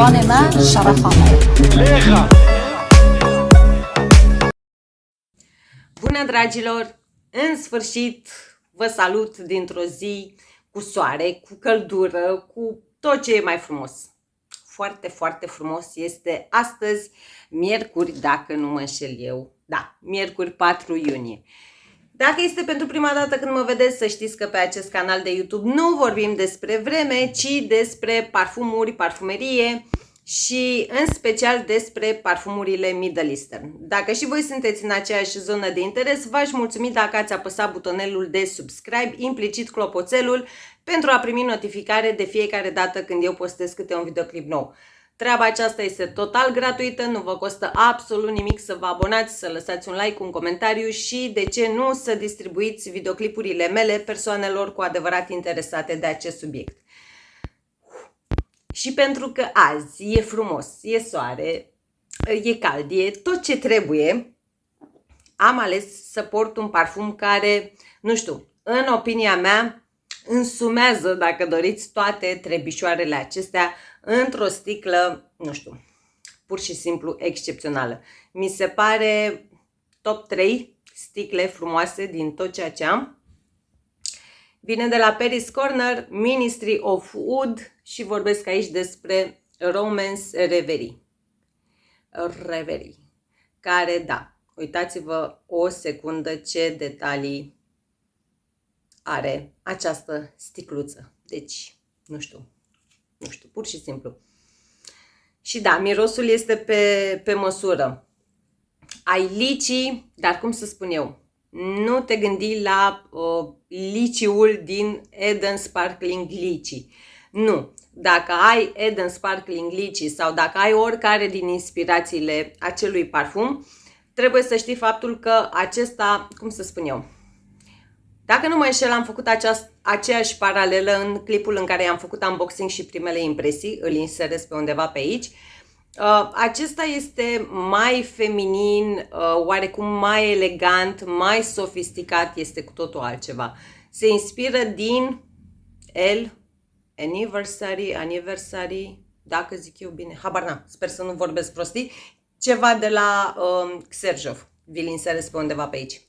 غانمة شرفانة. Bună, dragilor! În sfârșit vă salut dintr-o zi cu soare, cu căldură, cu tot ce e mai frumos. Foarte, foarte frumos este astăzi, miercuri, dacă nu mă înșel eu. Da, miercuri 4 iunie. Dacă este pentru prima dată când mă vedeți, să știți că pe acest canal de YouTube nu vorbim despre vreme, ci despre parfumuri, parfumerie și în special despre parfumurile Middle Eastern. Dacă și voi sunteți în aceeași zonă de interes, v-aș mulțumi dacă ați apăsat butonelul de subscribe, implicit clopoțelul, pentru a primi notificare de fiecare dată când eu postez câte un videoclip nou. Treaba aceasta este total gratuită, nu vă costă absolut nimic să vă abonați, să lăsați un like, un comentariu și, de ce nu, să distribuiți videoclipurile mele persoanelor cu adevărat interesate de acest subiect. Și pentru că azi e frumos, e soare, e cald, e tot ce trebuie, am ales să port un parfum care, nu știu, în opinia mea, însumează, dacă doriți, toate trebișoarele acestea într-o sticlă, nu știu, pur și simplu excepțională. Mi se pare top 3 sticle frumoase din tot ceea ce am. Vine de la Paris Corner, Ministry of Wood și vorbesc aici despre Romance Reverie. Care, da, uitați-vă o secundă ce detalii are această sticluță. Deci, nu știu, pur și simplu. Și da, mirosul este pe măsură. Ai licii, dar cum să spun eu, nu te gândi la liciul din Eden Sparkling Lychee. Nu. Dacă ai Eden Sparkling Lychee sau dacă ai oricare din inspirațiile acelui parfum, trebuie să știi faptul că acesta, cum să spun eu, dacă nu mă înșel, am făcut aceeași paralelă în clipul în care am făcut unboxing și primele impresii, îl inserez pe undeva pe aici. Acesta este mai feminin, oarecum mai elegant, mai sofisticat, este cu totul altceva. Se inspiră din Anniversary, dacă zic eu bine, habar n-am, sper să nu vorbesc prostii, ceva de la Xerjoff, vi-l inserez pe undeva pe aici.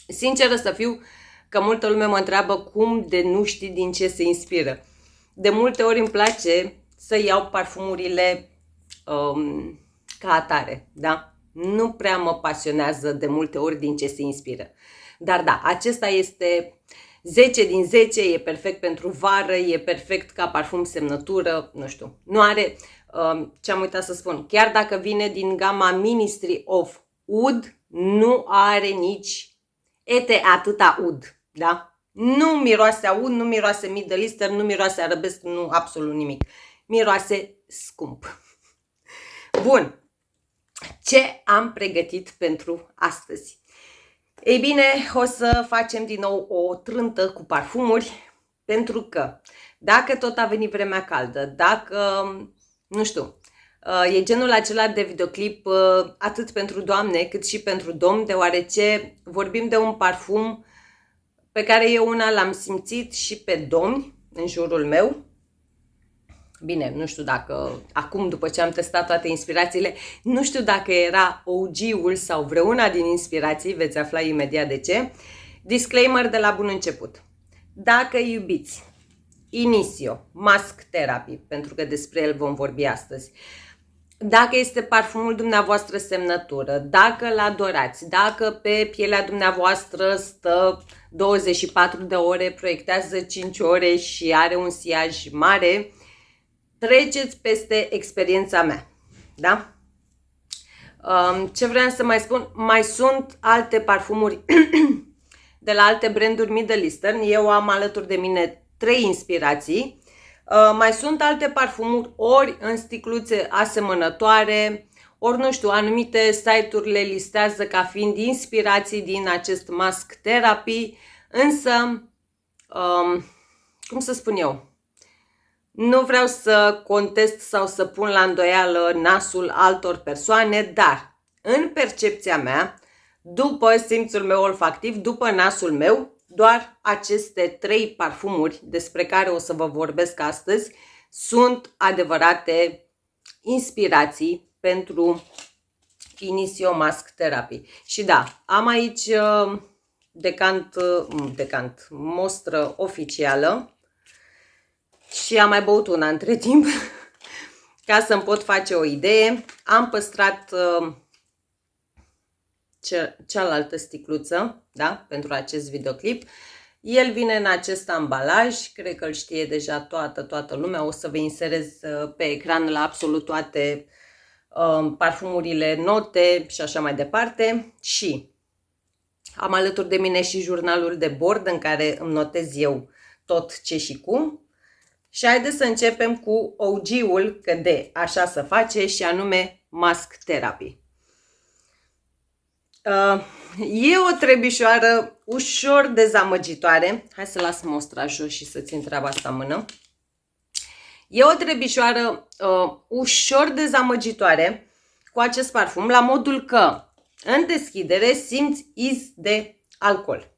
Sinceră să fiu, că multă lume mă întreabă cum de nu știi din ce se inspiră. De multe ori îmi place să iau parfumurile ca atare, da? Nu prea mă pasionează de multe ori din ce se inspiră. Dar da, acesta este 10 din 10, e perfect pentru vară, e perfect ca parfum semnătură, nu știu. Nu are, ce am uitat să spun, chiar dacă vine din gama Ministry of Wood, nu are nici atâta ud, da? Nu miroase a ud, nu miroase Middle Eastern, nu miroase arabesc, nu absolut nimic. Miroase scump. Bun. Ce am pregătit pentru astăzi? Ei bine, o să facem din nou o trântă cu parfumuri, pentru că dacă tot a venit vremea caldă, dacă, nu știu, e genul acela de videoclip atât pentru doamne cât și pentru domni, deoarece vorbim de un parfum pe care eu una l-am simțit și pe domni în jurul meu. Bine, nu știu dacă acum, după ce am testat toate inspirațiile, nu știu dacă era OG-ul sau vreuna din inspirații, veți afla imediat de ce. Disclaimer de la bun început. Dacă iubiți Initio Mask Therapy, pentru că despre el vom vorbi astăzi, dacă este parfumul dumneavoastră semnătură, dacă îl adorați, dacă pe pielea dumneavoastră stă 24 de ore, proiectează 5 ore și are un siaj mare, treceți peste experiența mea, da? Ce vreau să mai spun? Mai sunt alte parfumuri de la alte branduri Middle Eastern. Eu am alături de mine 3 inspirații. Mai sunt alte parfumuri ori în sticluțe asemănătoare, ori nu știu, anumite site-uri le listează ca fiind inspirații din acest Mask Therapy, însă, cum să spun eu, nu vreau să contest sau să pun la îndoială nasul altor persoane, dar în percepția mea, după simțul meu olfactiv, după nasul meu, doar aceste 3 parfumuri despre care o să vă vorbesc astăzi sunt adevărate inspirații pentru Initio Mask Therapy. Și da, am aici decant, mostră oficială și am mai băut una între timp ca să-mi pot face o idee. Am păstrat cealaltă sticluță, da, pentru acest videoclip. El vine în acest ambalaj, cred că îl știe deja toată lumea. O să vă inserez pe ecran la absolut toate parfumurile, note și așa mai departe. Și am alături de mine și jurnalul de bord în care îmi notez eu tot ce și cum. Și haideți să începem cu OG-ul, că de așa se face, și anume Mask Therapy. E o trebișoară ușor dezamăgitoare. Hai să las mostra jos și să țin treaba asta în mână. E o trebișoară ușor dezamăgitoare cu acest parfum, la modul că în deschidere simți iz de alcool.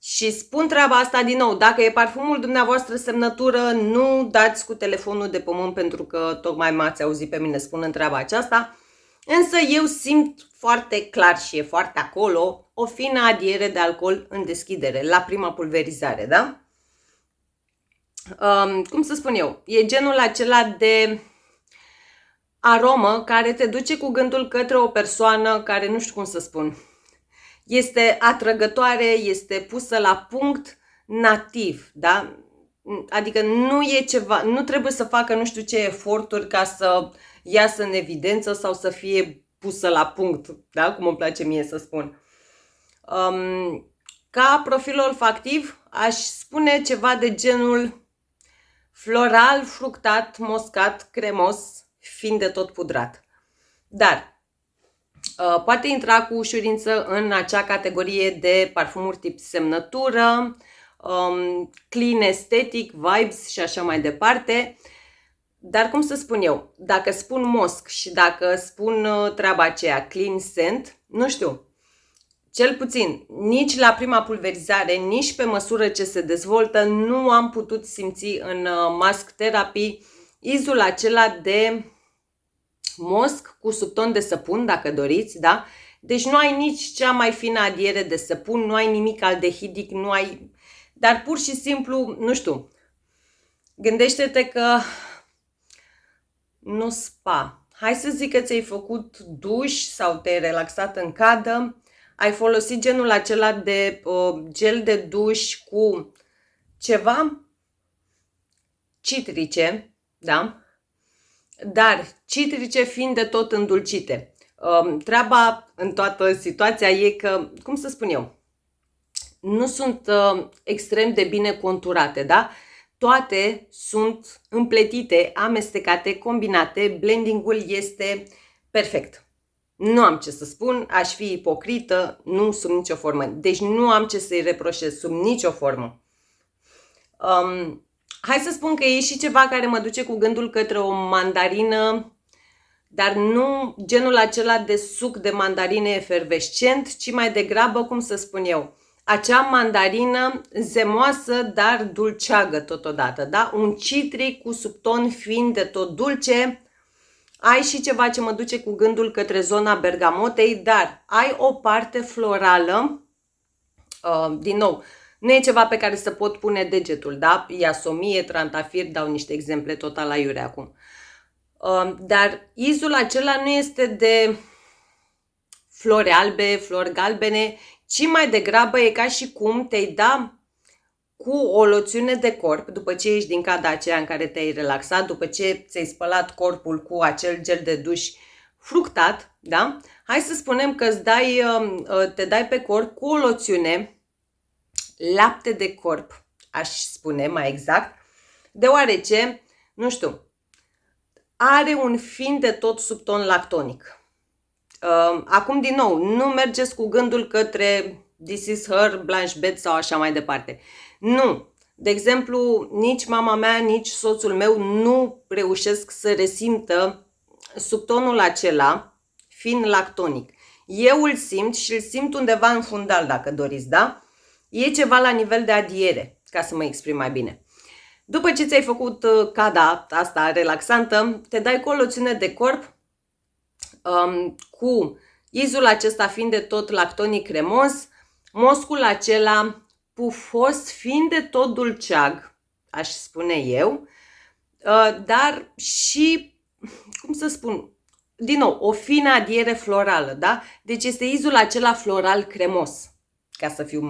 Și spun treaba asta din nou, dacă e parfumul dumneavoastră semnătură, nu dați cu telefonul de pământ, pentru că tocmai m-ați auzit pe mine spunând treaba aceasta. Însă eu simt foarte clar și e foarte acolo o fină adiere de alcool în deschidere, la prima pulverizare, da? Cum să spun eu, e genul acela de aromă care te duce cu gândul către o persoană care, nu știu cum să spun, este atrăgătoare, este pusă la punct nativ, da? Adică nu e ceva, nu trebuie să facă nu știu ce eforturi ca să iasă în evidență sau să fie pusă la punct, da? Cum îmi place mie să spun. Ca profil olfactiv aș spune ceva de genul floral, fructat, moscat, cremos, fiind de tot pudrat. Dar poate intra cu ușurință în acea categorie de parfumuri tip semnătură, clean estetic, vibes și așa mai departe. Dar cum să spun eu, dacă spun mosc și dacă spun treaba aceea clean scent, nu știu, cel puțin nici la prima pulverizare, nici pe măsură ce se dezvoltă, nu am putut simți în Mask Therapy izul acela de mosc cu subton de săpun, dacă doriți, da? Deci nu ai nici cea mai fină adiere de săpun, nu ai nimic aldehidic, nu ai... Dar pur și simplu, nu știu, gândește-te că nu spa. Hai să zic că ți-ai făcut duș sau te-ai relaxat în cadă, ai folosit genul acela de gel de duș cu ceva citrice, da? Dar citrice fiind de tot îndulcite. Treaba în toată situația e că, cum să spun eu, nu sunt extrem de bine conturate, da? Toate sunt împletite, amestecate, combinate, blending-ul este perfect. Nu am ce să spun, aș fi ipocrită, nu sub nicio formă. Deci nu am ce să-i reproșez sub nicio formă. Hai să spun că e și ceva care mă duce cu gândul către o mandarină, dar nu genul acela de suc de mandarine efervescent, ci mai degrabă, cum să spun eu, acea mandarină zemoasă, dar dulceagă totodată, da? Un citric cu subton fin de tot dulce. Ai și ceva ce mă duce cu gândul către zona bergamotei, dar ai o parte florală, din nou, nu e ceva pe care să pot pune degetul, da? Iasomie, trandafir, dau niște exemple total aiure acum. Dar izul acela nu este de flori albe, flori galbene, ci mai degrabă e ca și cum te-ai da cu o loțiune de corp, după ce ieși din cada aceea în care te-ai relaxat, după ce ți-ai spălat corpul cu acel gel de duș fructat, da? Hai să spunem că te dai pe corp cu o loțiune, lapte de corp, aș spune mai exact, deoarece, nu știu, are un fin de tot subton lactonic. Acum, din nou, nu mergeți cu gândul către This is Her, Blanche Bed sau așa mai departe. Nu. De exemplu, nici mama mea, nici soțul meu nu reușesc să resimtă subtonul acela fin lactonic. Eu îl simt și îl simt undeva în fundal, dacă doriți, da? E ceva la nivel de adiere, ca să mă exprim mai bine. După ce ți-ai făcut cada asta relaxantă, te dai cu o loțiune de corp cu izul acesta fiind de tot lactonic cremos, moscul acela pufos fiind de tot dulceag, aș spune eu, dar și, cum să spun, din nou, o fină adiere florală, da? Deci este izul acela floral cremos, ca să fiu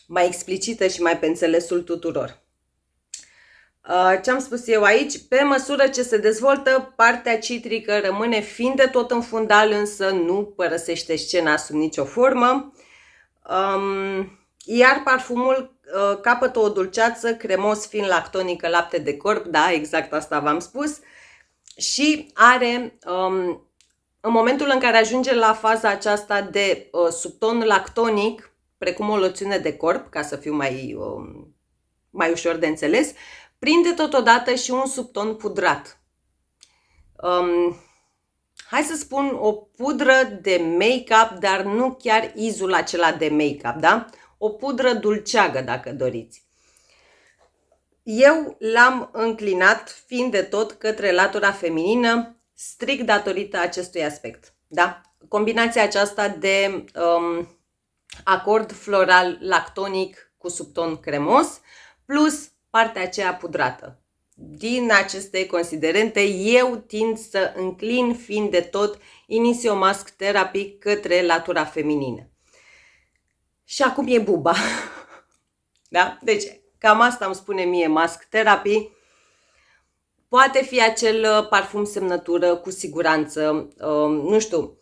mai explicită și mai pe înțelesul tuturor. Ce am spus eu aici? Pe măsură ce se dezvoltă, partea citrică rămâne fiind de tot în fundal, însă nu părăsește scena sub nicio formă. Iar parfumul capătă o dulceață, cremos, fin, lactonică, lapte de corp, da, exact asta v-am spus. Și are, în momentul în care ajunge la faza aceasta de subton lactonic, precum o loțiune de corp, ca să fiu mai ușor de înțeles, prinde totodată și un subton pudrat. Hai să spun o pudră de make-up, dar nu chiar izul acela de make-up, da? O pudră dulceagă, dacă doriți. Eu l-am înclinat fiind de tot către latura feminină, strict datorită acestui aspect, da? Combinația aceasta de acord floral lactonic cu subton cremos, plus partea aceea pudrată. Din aceste considerente, eu tind să înclin fiind de tot Initio Mask Therapy către latura feminină. Și acum e buba. Da? Deci, cam asta îmi spune mie Mask Therapy. Poate fi acel parfum semnătură, cu siguranță, nu știu,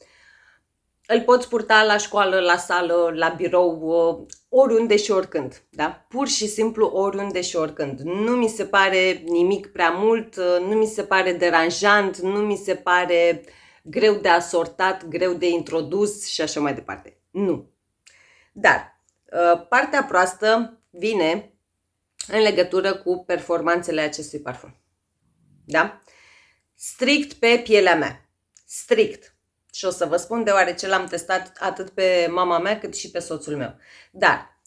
îl poți purta la școală, la sală, la birou, oriunde și oricând, da? Pur și simplu oriunde și oricând. Nu mi se pare nimic prea mult, nu mi se pare deranjant, nu mi se pare greu de asortat, greu de introdus și așa mai departe. Nu. Dar partea proastă vine în legătură cu performanțele acestui parfum. Da? Strict pe pielea mea. Strict. Și o să vă spun deoarece l-am testat atât pe mama mea cât și pe soțul meu. Dar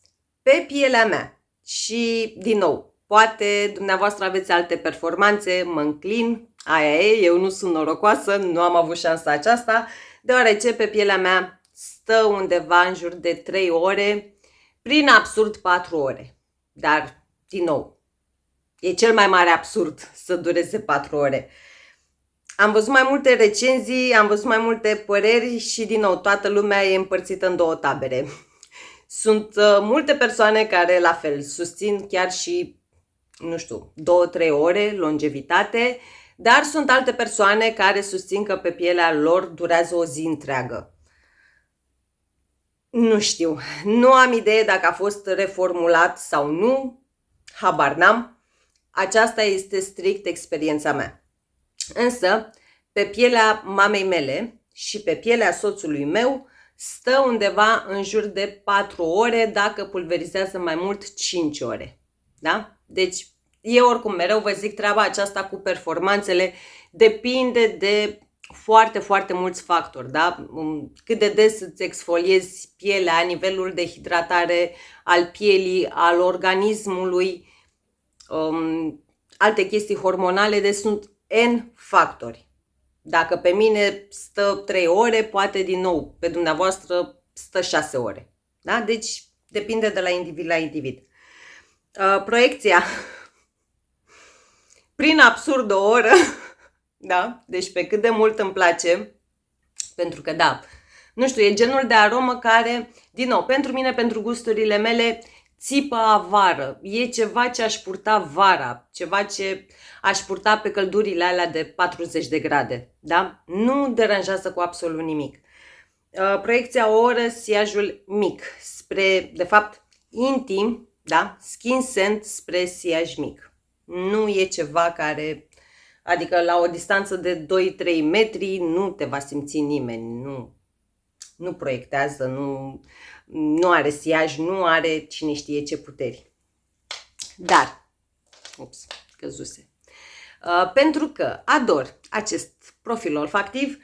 pe pielea mea și, din nou, poate dumneavoastră aveți alte performanțe, mă înclin, aia e, eu nu sunt norocoasă, nu am avut șansa aceasta, deoarece pe pielea mea stă undeva în jur de 3 ore, prin absurd 4 ore. Dar, din nou, e cel mai mare absurd să dureze 4 ore. Am văzut mai multe recenzii, am văzut mai multe păreri și, din nou, toată lumea e împărțită în două tabere. Sunt multe persoane care, la fel, susțin chiar și, nu știu, 2-3 ore longevitate, dar sunt alte persoane care susțin că pe pielea lor durează o zi întreagă. Nu știu, nu am idee dacă a fost reformulat sau nu, habar n-am. Aceasta este strict experiența mea. Însă, pe pielea mamei mele și pe pielea soțului meu stă undeva în jur de 4 ore, dacă pulverizează mai mult 5 ore. Da? Deci, eu oricum mereu vă zic, treaba aceasta cu performanțele depinde de foarte, foarte mulți factori. Da? Cât de des îți exfoliezi pielea, nivelul de hidratare al pielii, al organismului, alte chestii hormonale, deci sunt N factori. Dacă pe mine stă 3 ore, poate din nou pe dumneavoastră stă 6 ore. Da? Deci depinde de la individ la individ. Proiecția prin absurd o oră, da? Deci pe cât de mult îmi place, pentru că da, nu știu, e genul de aromă care, din nou, pentru mine, pentru gusturile mele, țipă a vară. E ceva ce aș purta vara, ceva ce aș purta pe căldurile alea de 40 de grade. Da? Nu deranjează cu absolut nimic. Proiecția o oră, siajul mic, spre, de fapt, intim, da? Skin scent spre siaj mic. Nu e ceva care, adică la o distanță de 2-3 metri nu te va simți nimeni, nu proiectează, nu are siaj, nu are cine știe ce puteri. Dar, căzuse. Pentru că ador acest profil olfactiv,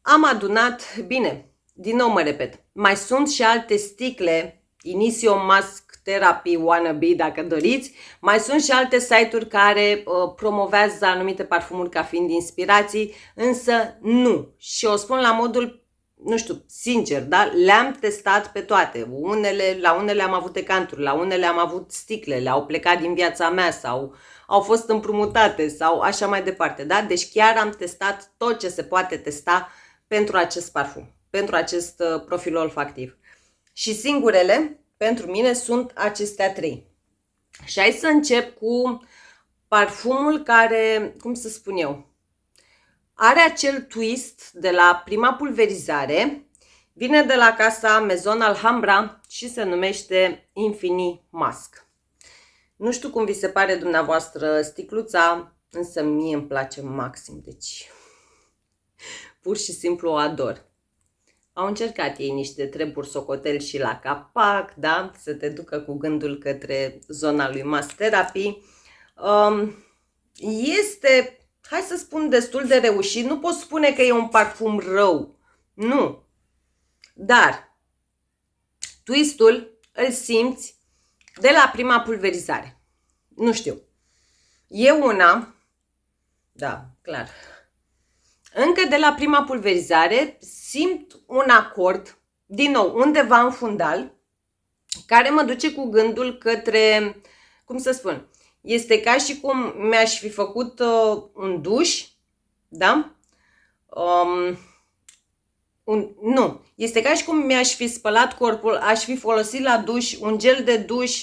am adunat, bine, din nou mă repet, mai sunt și alte sticle Initio Mask Therapy wannabe, dacă doriți. Mai sunt și alte site-uri care promovează anumite parfumuri ca fiind inspirații, însă nu. Și o spun la modul, nu știu, sincer, da? Le-am testat pe toate. La unele am avut decanturi, la unele am avut sticlele, au plecat din viața mea sau au fost împrumutate sau așa mai departe, da? Deci chiar am testat tot ce se poate testa pentru acest parfum, pentru acest profil olfactiv. Și singurele pentru mine sunt acestea 3. Și hai să încep cu parfumul care, cum să spun eu, are acel twist de la prima pulverizare, vine de la casa Maison Alhambra și se numește Infinit Musk. Nu știu cum vi se pare dumneavoastră sticluța, însă mie îmi place maxim, deci pur și simplu o ador. Au încercat ei niște treburi socotel și la capac, da? Să te ducă cu gândul către zona lui Mask Therapy. Este, hai să spun, destul de reușit. Nu pot spune că e un parfum rău. Nu. Dar twistul îl simți de la prima pulverizare. Nu știu. E una, da, clar. Încă de la prima pulverizare simt un acord, din nou, undeva în fundal, care mă duce cu gândul către, cum să spun, este ca și cum mi-aș fi făcut un duș, da? Nu, este ca și cum mi-aș fi spălat corpul, aș fi folosit la duș un gel de duș,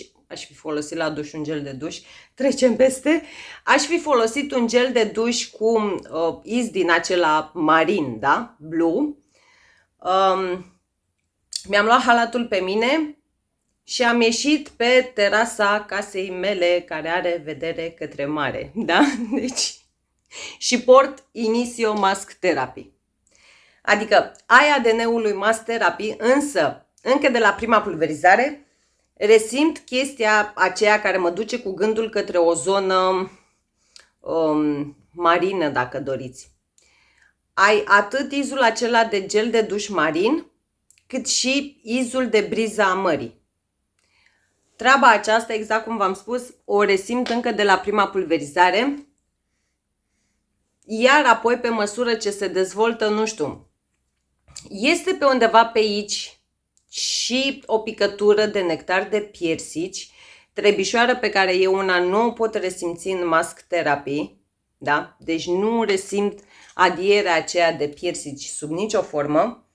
trecem peste, aș fi folosit un gel de duș cu iz din acela marin, da? Blue. Mi-am luat halatul pe mine și am ieșit pe terasa casei mele care are vedere către mare, da? Deci, și port Initio Mask Therapy. Adică ai ADN-ul lui Mask Therapy, însă încă de la prima pulverizare resimt chestia aceea care mă duce cu gândul către o zonă marină, dacă doriți. Ai atât izul acela de gel de duș marin, cât și izul de briza a mării. Treaba aceasta, exact cum v-am spus, o resimt încă de la prima pulverizare, iar apoi, pe măsură ce se dezvoltă, nu știu, este pe undeva pe aici și o picătură de nectar de piersici, trebișoară pe care eu una nu o pot resimți în Mask Therapy, da? Deci nu resimt adierea aceea de piersici sub nicio formă.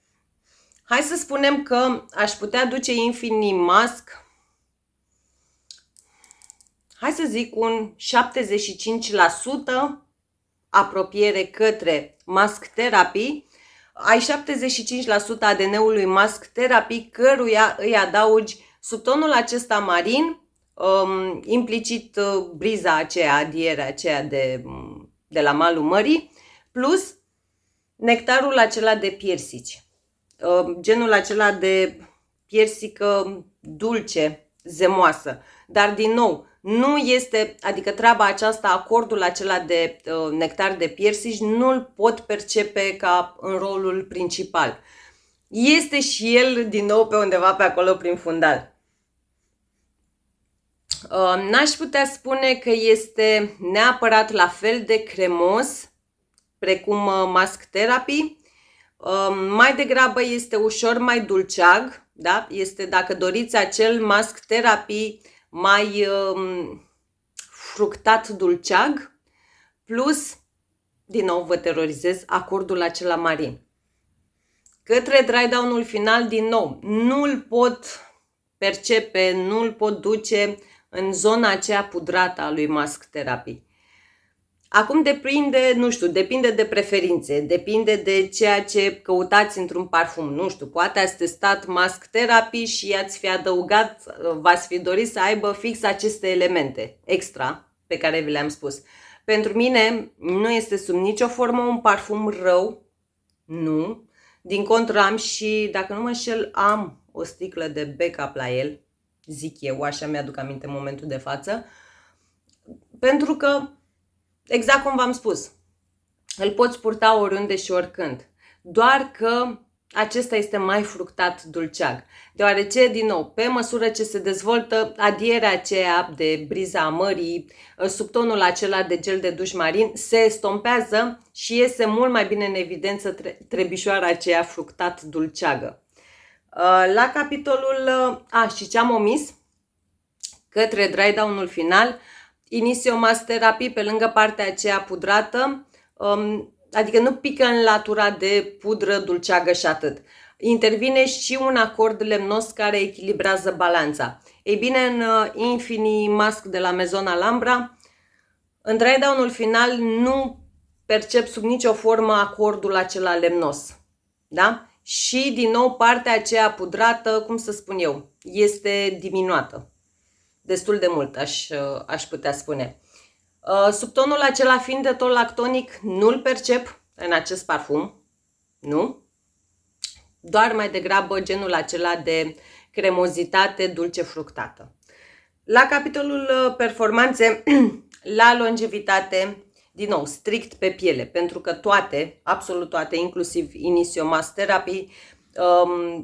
Hai să spunem că aș putea duce Infinit Musk, hai să zic un 75% apropiere către Mask Therapy. Ai 75% ADN-ului Mask Therapy, căruia îi adaugi subtonul acesta marin, implicit briza aceea, adierea aceea de la malul mării, plus nectarul acela de piersici. Genul acela de piersică dulce, zemoasă. Dar din nou, nu este, adică treaba aceasta, acordul acela de nectar de piersici, nu-l pot percepe ca în rolul principal. Este și el din nou pe undeva pe acolo prin fundal. N-aș putea spune că este neapărat la fel de cremos precum Mask Therapy. Mai degrabă este ușor mai dulceag, da? Este, dacă doriți, acel Mask Therapy mai fructat dulceag, plus, din nou vă terorizez, acordul acela marin. Către dry down-ul final, din nou, nu-l pot percepe, nu-l pot duce în zona aceea pudrată a lui Mask Therapy. Acum depinde, nu știu, depinde de preferințe, depinde de ceea ce căutați într-un parfum. Nu știu, poate ați testat Mask Therapy și ați fi adăugat, v-ați fi dorit să aibă fix aceste elemente extra pe care vi le-am spus. Pentru mine nu este sub nicio formă un parfum rău, nu. Din contră am și, dacă nu mă înșel, am o sticlă de backup la el, zic eu, așa mi-aduc aminte în momentul de față, pentru că, exact cum v-am spus, îl poți purta oriunde și oricând. Doar că acesta este mai fructat dulceag, deoarece, din nou, pe măsură ce se dezvoltă adierea aceea de briza mării, subtonul acela de gel de duș marin se estompează și iese mult mai bine în evidență trebișoara aceea fructat dulceagă. La capitolul, și ce am omis, către dry down-ul final, Initio Mask Therapy, pe lângă partea aceea pudrată, adică nu pică în latura de pudră dulceagă și atât. Intervine și un acord lemnos care echilibrează balanța. Ei bine, în Infinity Mask de la Maison Alhambra, în dry down-ul final nu percep sub nicio formă acordul acela lemnos. Da? Și din nou partea aceea pudrată, cum să spun eu, este diminuată. Destul de mult, aș putea spune. Subtonul acela fiind de ton lactonic nu-l percep în acest parfum, nu? Doar mai degrabă genul acela de cremozitate dulce fructată. La capitolul performanțe, la longevitate, din nou, strict pe piele, pentru că toate, absolut toate, inclusiv Initio Mask Therapy,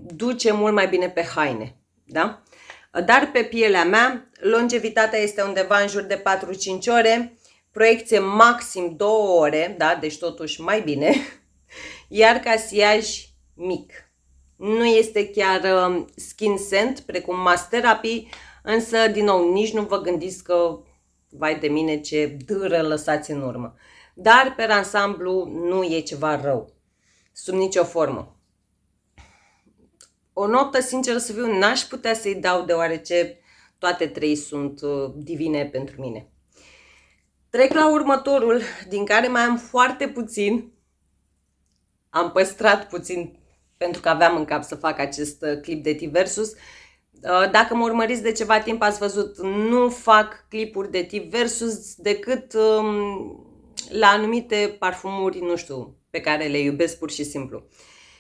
duce mult mai bine pe haine, da? Dar pe pielea mea, longevitatea este undeva în jur de 4-5 ore, proiecție maxim 2 ore, da? Deci totuși mai bine, iar casiaj mic. Nu este chiar skin scent, precum Mask Therapy, însă, din nou, nici nu vă gândiți că, vai de mine, ce dâră lăsați în urmă. Dar, pe ansamblu, nu e ceva rău, sub nicio formă. O notă, sincer să fiu, n-aș putea să-i dau, deoarece toate trei sunt divine pentru mine. Trec la următorul, din care mai am foarte puțin. Am păstrat puțin pentru că aveam în cap să fac acest clip de tip versus. Dacă mă urmăriți de ceva timp, ați văzut, nu fac clipuri de tip versus decât la anumite parfumuri, nu știu, pe care le iubesc pur și simplu.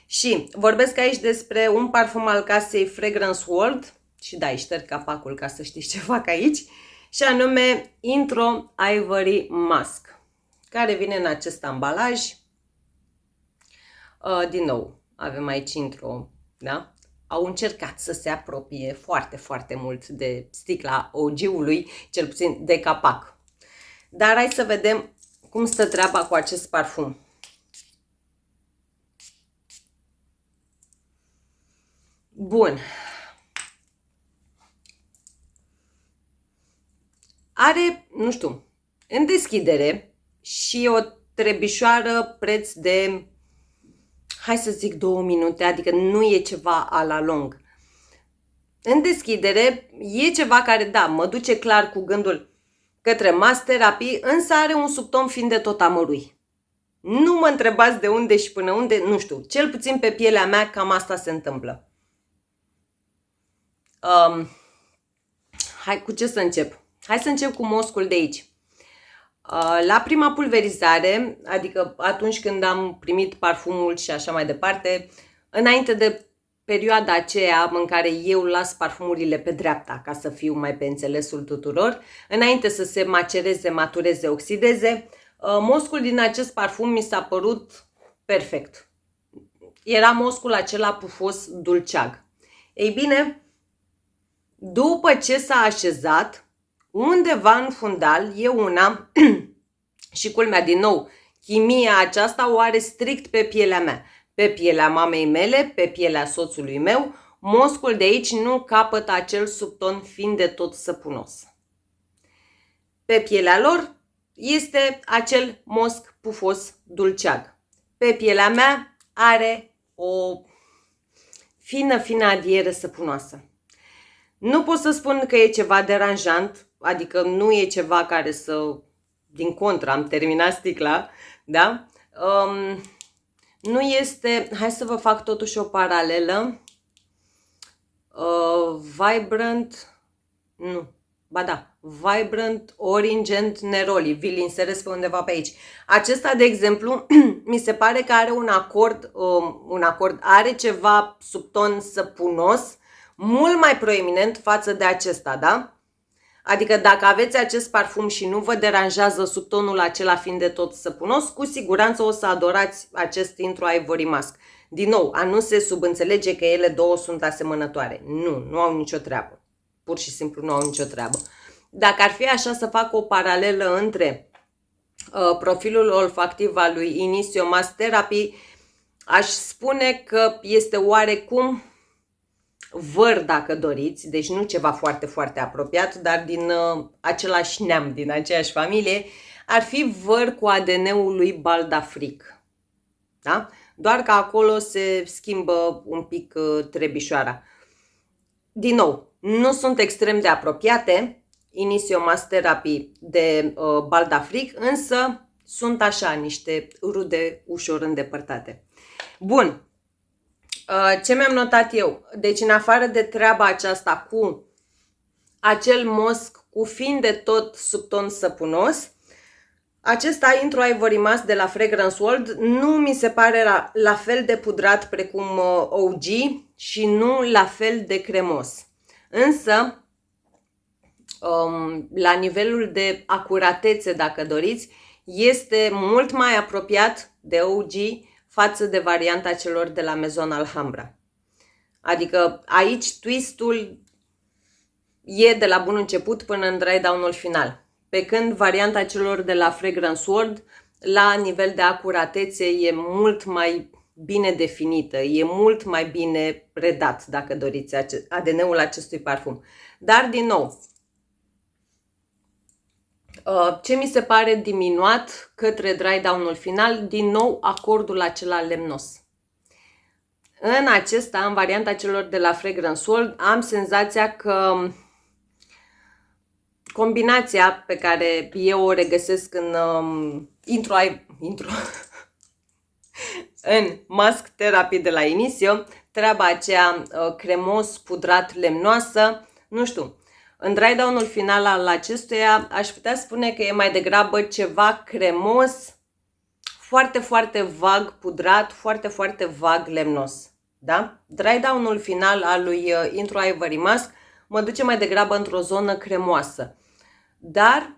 Și vorbesc aici despre un parfum al casei Fragrance World, și da, îi șterg capacul ca să știți ce fac aici, și anume Intro Ivory Mask, care vine în acest ambalaj. Din nou, avem aici Intro, da? Au încercat să se apropie foarte, foarte mult de sticla OG-ului, cel puțin de capac. Dar hai să vedem cum stă treaba cu acest parfum. Bun. Are, nu știu, în deschidere și o trebișoară preț de, hai să zic, 2 minute, adică nu e ceva a la lung. În deschidere e ceva care, da, mă duce clar cu gândul către Mask Therapy, însă are un subton fin de tot amărui. Nu mă întrebați de unde și până unde, nu știu, cel puțin pe pielea mea cam asta se întâmplă. Hai, cu ce să încep? Hai să încep cu moscul de aici. La prima pulverizare, adică atunci când am primit parfumul și așa mai departe, înainte de perioada aceea în care eu las parfumurile pe dreapta, ca să fiu mai pe înțelesul tuturor, înainte să se macereze, matureze, oxideze, moscul din acest parfum mi s-a părut perfect. Era moscul acela pufos dulceag. Ei bine, după ce s-a așezat, undeva în fundal, e una, și culmea din nou, chimia aceasta o are strict pe pielea mea, pe pielea mamei mele, pe pielea soțului meu, moscul de aici nu capătă acel subton fin de tot săpunos. Pe pielea lor este acel mosc pufos dulceag. Pe pielea mea are o fină adiere săpunoasă. Nu pot să spun că e ceva deranjant, adică nu e ceva care să, din contră, am terminat sticla, da? Nu este, hai să vă fac totuși o paralelă, Vibrant, nu, ba da, Vibrant Orange and Neroli, vi-l inserez pe undeva pe aici. Acesta, de exemplu, mi se pare că are un acord, are ceva subton săpunos, mult mai proeminent față de acesta, da? Adică dacă aveți acest parfum și nu vă deranjează subtonul acela fiind de tot săpunos, cu siguranță o să adorați acest Intro Ivory Mask. Din nou, a nu se subînțelege că ele două sunt asemănătoare. Nu au nicio treabă. Pur și simplu nu au nicio treabă. Dacă ar fi așa să fac o paralelă între profilul olfactiv al lui Initio Mask Therapy, aș spune că este oarecum văr, dacă doriți, deci nu ceva foarte, foarte apropiat, dar din același neam, din aceeași familie, ar fi văr cu ADN-ul lui Baldafric. Da? Doar că acolo se schimbă un pic trebișoara. Din nou, nu sunt extrem de apropiate, Initio Mask Therapy de Baldafric, însă sunt așa, niște rude ușor îndepărtate. Bun, ce mi-am notat eu? Deci în afară de treaba aceasta cu acel mosc cu fin de tot sub ton săpunos, acesta Intro Ivory Mask de la Fragrance World nu mi se pare la fel de pudrat precum OG și nu la fel de cremos. Însă, la nivelul de acuratețe, dacă doriți, este mult mai apropiat de OG față de varianta celor de la Maison Alhambra. Adică aici twistul e de la bun început până în dry down-ul final. Pe când varianta celor de la Fragrance World, la nivel de acuratețe, e mult mai bine definită, e mult mai bine predat, dacă doriți, ADN-ul acestui parfum. Dar, din nou, ce mi se pare diminuat către dry down-ul final, din nou acordul acela lemnos. În acesta, în varianta celor de la Fragrance World, am senzația că combinația pe care eu o regăsesc în în Mask Therapy de la Initio, treaba aceea cremos, pudrat, lemnoasă, nu știu. În dry down-ul final al acestuia aș putea spune că e mai degrabă ceva cremos, foarte, foarte vag pudrat, foarte, foarte vag lemnos. Da? Dry down-ul final al lui Intro Ivory Mask mă duce mai degrabă într-o zonă cremoasă. Dar,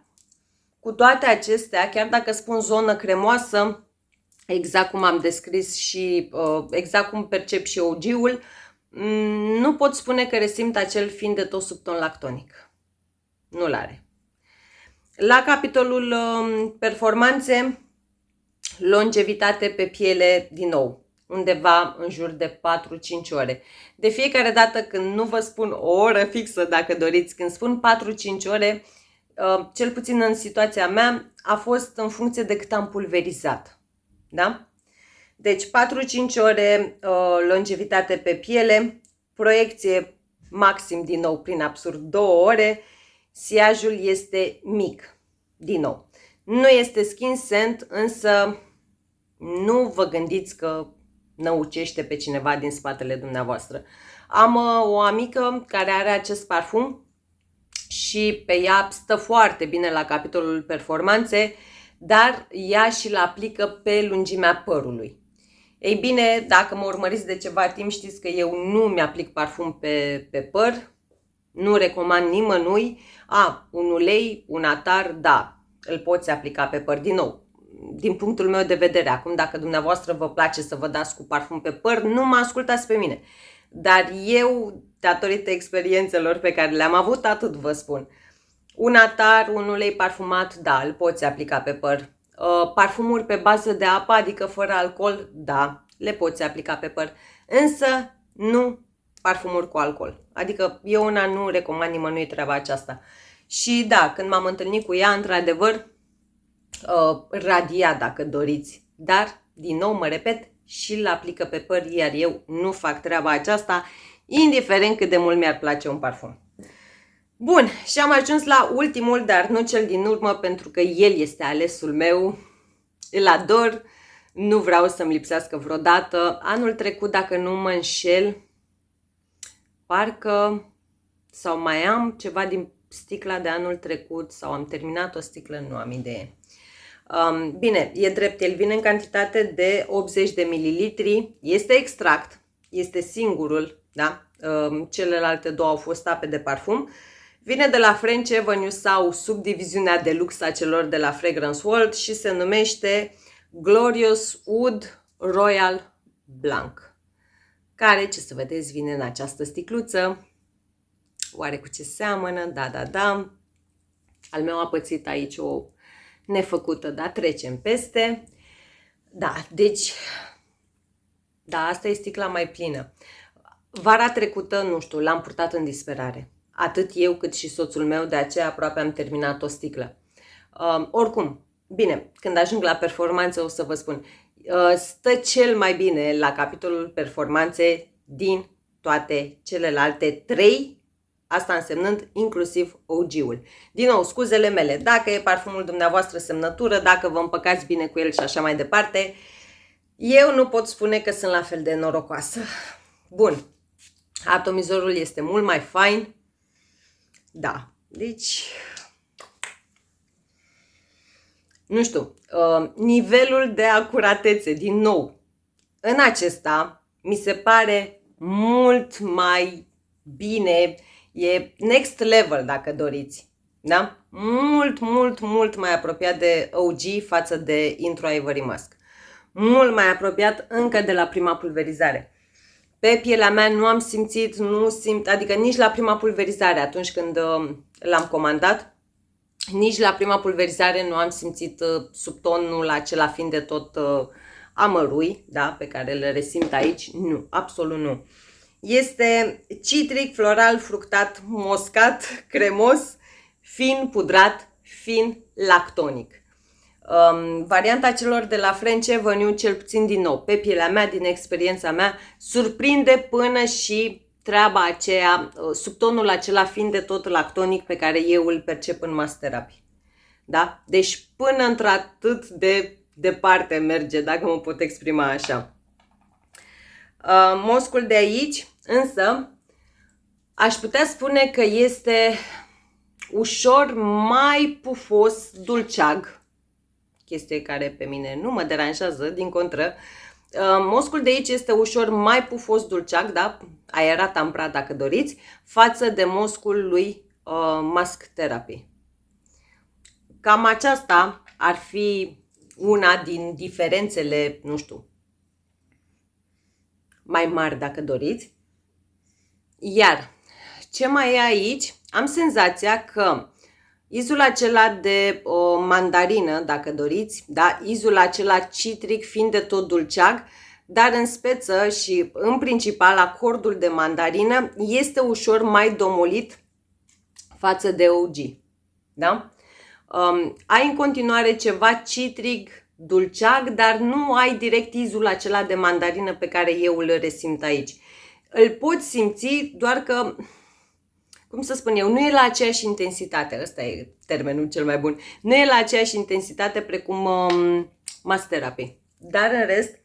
cu toate acestea, chiar dacă spun zonă cremoasă, exact cum am descris și exact cum percep și OG-ul, nu pot spune că resimt acel fin de tot sub ton lactonic. Nu-l are. La capitolul performanțe, longevitate pe piele, din nou, undeva în jur de 4-5 ore. De fiecare dată când nu vă spun o oră fixă, dacă doriți, când spun 4-5 ore, cel puțin în situația mea, a fost în funcție de cât am pulverizat. Da? Deci 4-5 ore longevitate pe piele, proiecție maxim, din nou, prin absurd 2 ore, siajul este mic, din nou. Nu este skin scent, însă nu vă gândiți că năucește pe cineva din spatele dumneavoastră. Am o amică care are acest parfum și pe ea stă foarte bine la capitolul performanțe, dar ea și-l aplică pe lungimea părului. Ei bine, dacă mă urmăriți de ceva timp, știți că eu nu mi-aplic parfum pe păr, nu recomand nimănui. Un ulei, un atar, da, îl poți aplica pe păr. Din nou, din punctul meu de vedere, acum dacă dumneavoastră vă place să vă dați cu parfum pe păr, nu mă ascultați pe mine. Dar eu, datorită experiențelor pe care le-am avut, atât vă spun. Un atar, un ulei parfumat, da, îl poți aplica pe păr. Parfumuri pe bază de apă, adică fără alcool, da, le poți aplica pe păr. Însă nu parfumuri cu alcool. Adică eu una nu recomand nimănui treaba aceasta. Și da, când m-am întâlnit cu ea, într-adevăr, radia, dacă doriți. Dar, din nou, mă repet, și-l aplică pe păr, iar eu nu fac treaba aceasta, indiferent cât de mult mi-ar place un parfum. Bun, și am ajuns la ultimul, dar nu cel din urmă, pentru că el este alesul meu. Îl ador, nu vreau să-mi lipsească vreodată. Anul trecut, dacă nu mă înșel, parcă, sau mai am ceva din sticla de anul trecut, sau am terminat o sticlă, nu am idee. Bine, e drept, el vine în cantitate de 80 de mililitri, este extract, este singurul, da? Celelalte două au fost ape de parfum. Vine de la French Avenue sau subdiviziunea de lux a celor de la Fragrance World și se numește Glorious Oud Royal Blanc, care, ce să vedeți, vine în această sticluță. Oare cu ce seamănă? Da. Al meu a pățit aici o nefăcută, dar trecem peste. Da, deci, da, asta e sticla mai plină. Vara trecută, nu știu, l-am purtat în disperare. Atât eu cât și soțul meu, de aceea aproape am terminat o sticlă. Oricum, bine, când ajung la performanță o să vă spun. Stă cel mai bine la capitolul performanțe din toate celelalte 3, asta însemnând inclusiv OG-ul. Din nou, scuzele mele, dacă e parfumul dumneavoastră semnătură, dacă vă împăcați bine cu el și așa mai departe, eu nu pot spune că sunt la fel de norocoasă. Bun, atomizorul este mult mai fain. Da, deci, nu știu, nivelul de acuratețe, din nou, în acesta mi se pare mult mai bine, e next level dacă doriți, da? Mult mai apropiat de OG față de Intro Ivory Musk. Mult mai apropiat încă de la prima pulverizare. Pe pielea mea nu am simțit, adică nici la prima pulverizare, atunci când l-am comandat, nici la prima pulverizare nu am simțit subtonul acela fiind de tot amărui, da, pe care le resimt aici. Nu, absolut nu. Este citric, floral, fructat, moscat, cremos, fin, pudrat, fin, lactonic. Varianta celor de la French Avenue, cel puțin din nou, pe pielea mea, din experiența mea, surprinde până și treaba aceea, subtonul acela fiind de tot lactonic pe care eu îl percep în Mass Therapy. Da? Deci până într-atât de departe merge, dacă mă pot exprima așa. Moscul de aici, însă, aș putea spune că este ușor mai pufos, dulceag, chestie care pe mine nu mă deranjează, din contră. Moscul de aici este ușor mai pufos, dulceag, da? Aerat, amprat dacă doriți, față de moscul lui Mask Therapy. Cam aceasta ar fi una din diferențele, nu știu, mai mari dacă doriți. Iar ce mai e aici? Am senzația că izul acela de mandarină, dacă doriți, da? Izul acela citric fiind de tot dulceag, dar în speță și în principal acordul de mandarină este ușor mai domolit față de OG. Da? Ai în continuare ceva citric, dulceag, dar nu ai direct izul acela de mandarină pe care eu îl resimt aici. Îl poți simți, doar că, cum să spun eu, nu e la aceeași intensitate, ăsta e termenul cel mai bun, nu e la aceeași intensitate precum Mass Therapy, dar în rest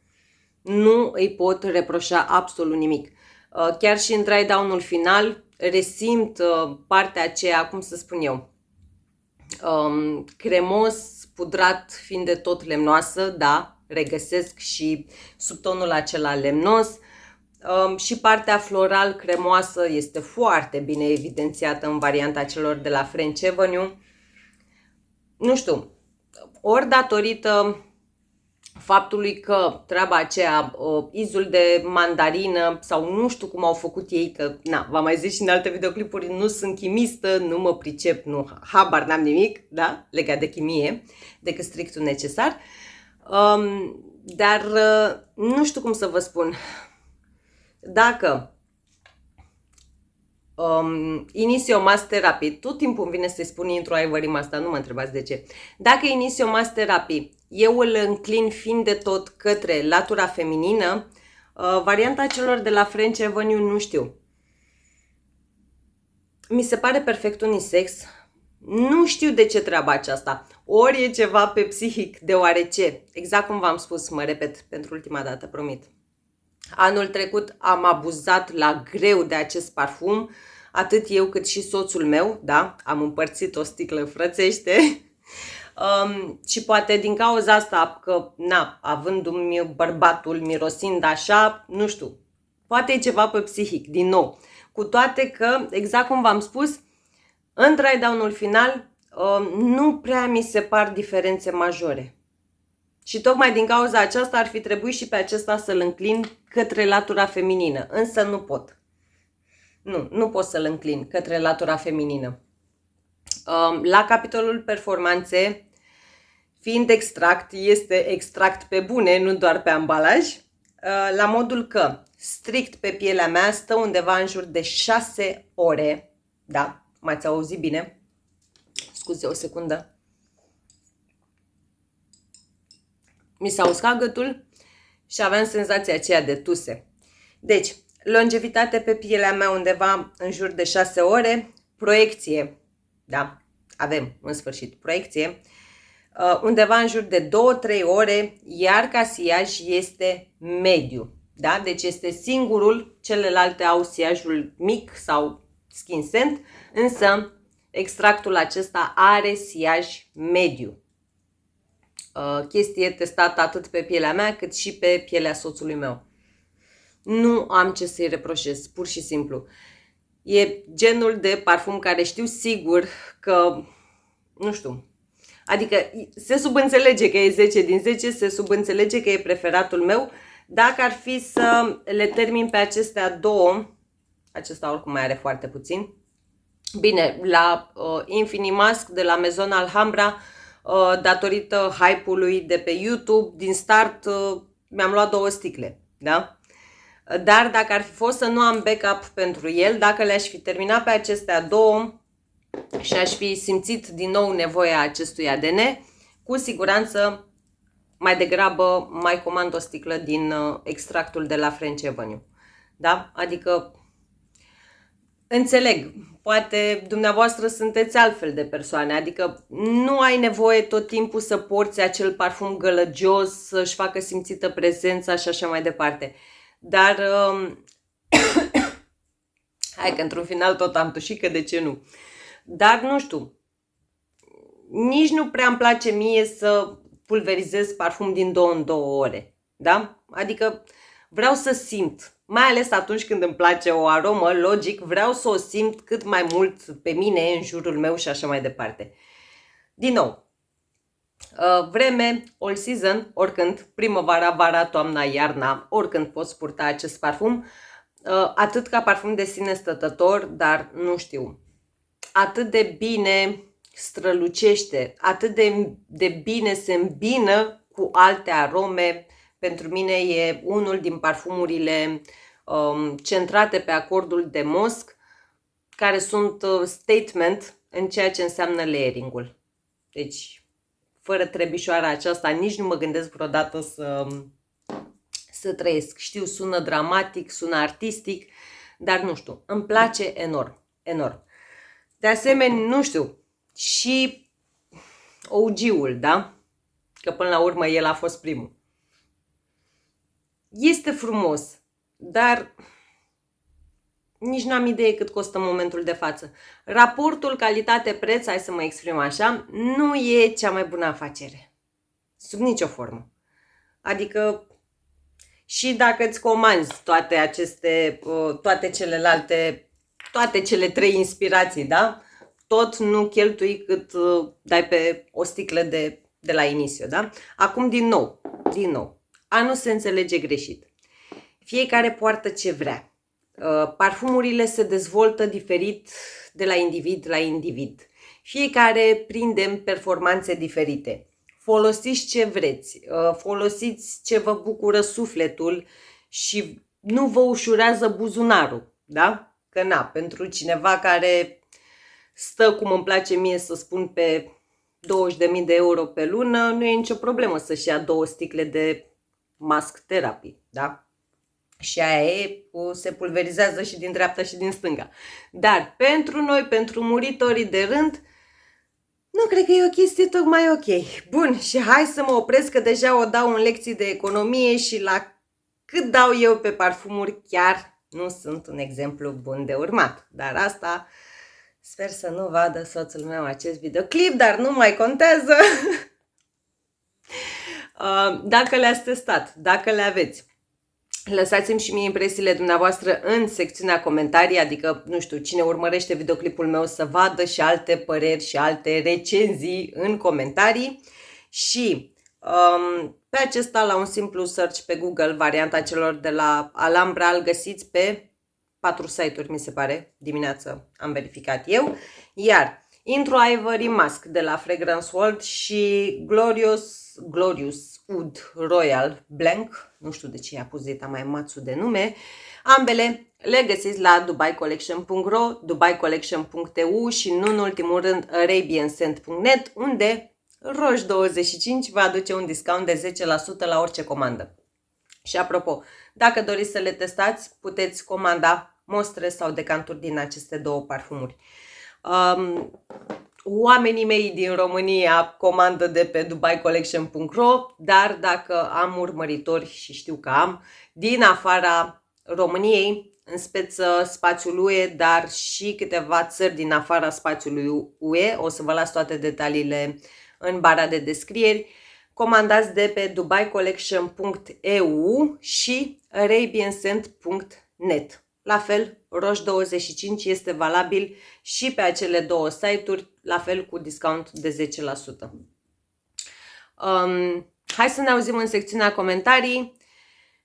nu îi pot reproșa absolut nimic. Chiar și în dry down-ul final resimt partea aceea, cum să spun eu, cremos, pudrat fiind de tot lemnoasă, da, regăsesc și subtonul acela lemnos. Și partea floral cremoasă este foarte bine evidențiată în varianta celor de la French Avenue. Nu știu, ori datorită faptului că treaba aceea, izul de mandarină sau nu știu cum au făcut ei, că na, v-am mai zis și în alte videoclipuri, nu sunt chimistă, nu mă pricep, habar n-am nimic, da, legat de chimie, decât strictul necesar. Dar nu știu cum să vă spun. Dacă Initio Mass Therapy, tot timpul îmi vine să-i spun Intro Ivory Musk, dar nu mă întrebați de ce. Dacă Initio Mass Therapy, eu îl înclin fiind de tot către latura feminină, varianta celor de la French Avenue nu știu. Mi se pare perfect unisex. Nu știu de ce treaba aceasta. Ori e ceva pe psihic, deoarece, exact cum v-am spus, mă repet pentru ultima dată, promit. Anul trecut am abuzat la greu de acest parfum, atât eu cât și soțul meu, da? Am împărțit o sticlă frățește și poate din cauza asta că, na, avându-mi bărbatul mirosind așa, nu știu, poate e ceva pe psihic, din nou. Cu toate că, exact cum v-am spus, în dry down-ul final nu prea mi se par diferențe majore. Și tocmai din cauza aceasta ar fi trebuit și pe acesta să-l înclin către latura feminină, însă nu pot. Nu pot să-l înclin către latura feminină. La capitolul performanțe, fiind extract, este extract pe bune, nu doar pe ambalaj, la modul că strict pe pielea mea stă undeva în jur de 6 ore. Da, m-ați auzit bine? Scuze o secundă. Mi s-a uscat gâtul și aveam senzația aceea de tuse. Deci, longevitate pe pielea mea undeva în jur de 6 ore, proiecție, da, avem în sfârșit proiecție, undeva în jur de 2-3 ore, iar casiaj este mediu, da, deci este singurul, celelalte au siajul mic sau skin scent, însă extractul acesta are siaj mediu. Chestie testată atât pe pielea mea cât și pe pielea soțului meu. Nu am ce să-i reproșez, pur și simplu. E genul de parfum care știu sigur că, nu știu, adică se subînțelege că e 10 din 10, se subînțelege că e preferatul meu. Dacă ar fi să le termin pe acestea două, acesta oricum mai are foarte puțin. Bine, la Infinimask de la Maison Alhambra, datorită hype-ului de pe YouTube, din start mi-am luat 2 sticle, da? Dar dacă ar fi fost să nu am backup pentru el, dacă le-aș fi terminat pe acestea două și aș fi simțit din nou nevoia acestui ADN, cu siguranță mai degrabă mai comand o sticlă din extractul de la French Avenue. Da? Adică înțeleg, poate dumneavoastră sunteți altfel de persoane, adică nu ai nevoie tot timpul să porți acel parfum gălăgios, să-și facă simțită prezența și așa mai departe. Dar hai că într-un final tot am tușit, că de ce nu? Dar nu știu, nici nu prea îmi place mie să pulverizez parfum din 2 în 2 ore, da? Adică vreau să simt, mai ales atunci când îmi place o aromă, logic, vreau să o simt cât mai mult pe mine, în jurul meu și așa mai departe. Din nou, vreme, all season, oricând, primăvara, vara, toamna, iarna, oricând poți purta acest parfum, atât ca parfum de sine stătător, dar nu știu, atât de bine strălucește, atât de bine se îmbină cu alte arome. Pentru mine e unul din parfumurile centrate pe acordul de mosc, care sunt statement în ceea ce înseamnă layering-ul. Deci, fără trebișoara aceasta, nici nu mă gândesc vreodată să trăiesc. Știu, sună dramatic, sună artistic, dar nu știu, îmi place enorm, enorm. De asemenea, nu știu, și OG-ul, da? Că până la urmă el a fost primul. Este frumos, dar nici n-am idee cât costă în momentul de față. Raportul calitate-preț, hai să mă exprim așa, nu e cea mai bună afacere. Sub nicio formă. Adică și dacă îți comanzi toate celelalte, toate cele 3 inspirații, da? Tot nu cheltui cât dai pe o sticlă de la Initio, da? Acum din nou, a nu se înțelege greșit. Fiecare poartă ce vrea. Parfumurile se dezvoltă diferit de la individ la individ. Fiecare prinde performanțe diferite. Folosiți ce vreți, folosiți ce vă bucură sufletul și nu vă ușurează buzunarul, da? Că na, pentru cineva care stă, cum îmi place mie să spun, pe 20.000 de euro pe lună, nu e nicio problemă să-și ia 2 sticle de mask therapy, da? Și aia se pulverizează și din dreapta și din stânga. Dar pentru noi, pentru muritorii de rând, nu cred că e o chestie tocmai ok. Bun, și hai să mă opresc, că deja o dau în lecții de economie și la cât dau eu pe parfumuri chiar nu sunt un exemplu bun de urmat. Dar asta sper să nu vadă soțul meu acest videoclip, dar nu mai contează. Dacă le-ați testat, dacă le aveți, lăsați-mi și mie impresiile dumneavoastră în secțiunea comentarii, adică, nu știu, cine urmărește videoclipul meu să vadă și alte păreri și alte recenzii în comentarii. Și Pe acesta, la un simplu search pe Google, varianta celor de la Alhambra, îl găsiți pe 4 site-uri, mi se pare, dimineață am verificat eu, iar Intro Ivory Mask de la Fragrance World și Glorious Oud Royal Blanc, nu știu de ce i-a pus Zeta mai mațu de nume, ambele le găsiți la dubaicollection.ro, dubaicollection.eu și nu în ultimul rând arabianscent.net, unde Roș25 va aduce un discount de 10% la orice comandă. Și apropo, dacă doriți să le testați, puteți comanda mostre sau decanturi din aceste două parfumuri. Oamenii mei din România comandă de pe dubaicollection.ro, dar dacă am urmăritori, și știu că am, din afara României, în speță spațiul UE, dar și câteva țări din afara spațiului UE, o să vă las toate detaliile în bara de descrieri, comandați de pe dubaicollection.eu și arabianscent.net. La fel, Roș25 este valabil și pe acele două site-uri, la fel cu discount de 10%. Hai să ne auzim în secțiunea comentarii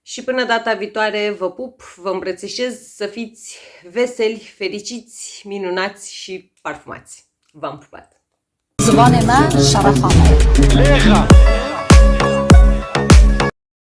și până data viitoare vă pup, vă îmbrățișez, să fiți veseli, fericiți, minunați și parfumați. V-am pupat! زبان ما شرفها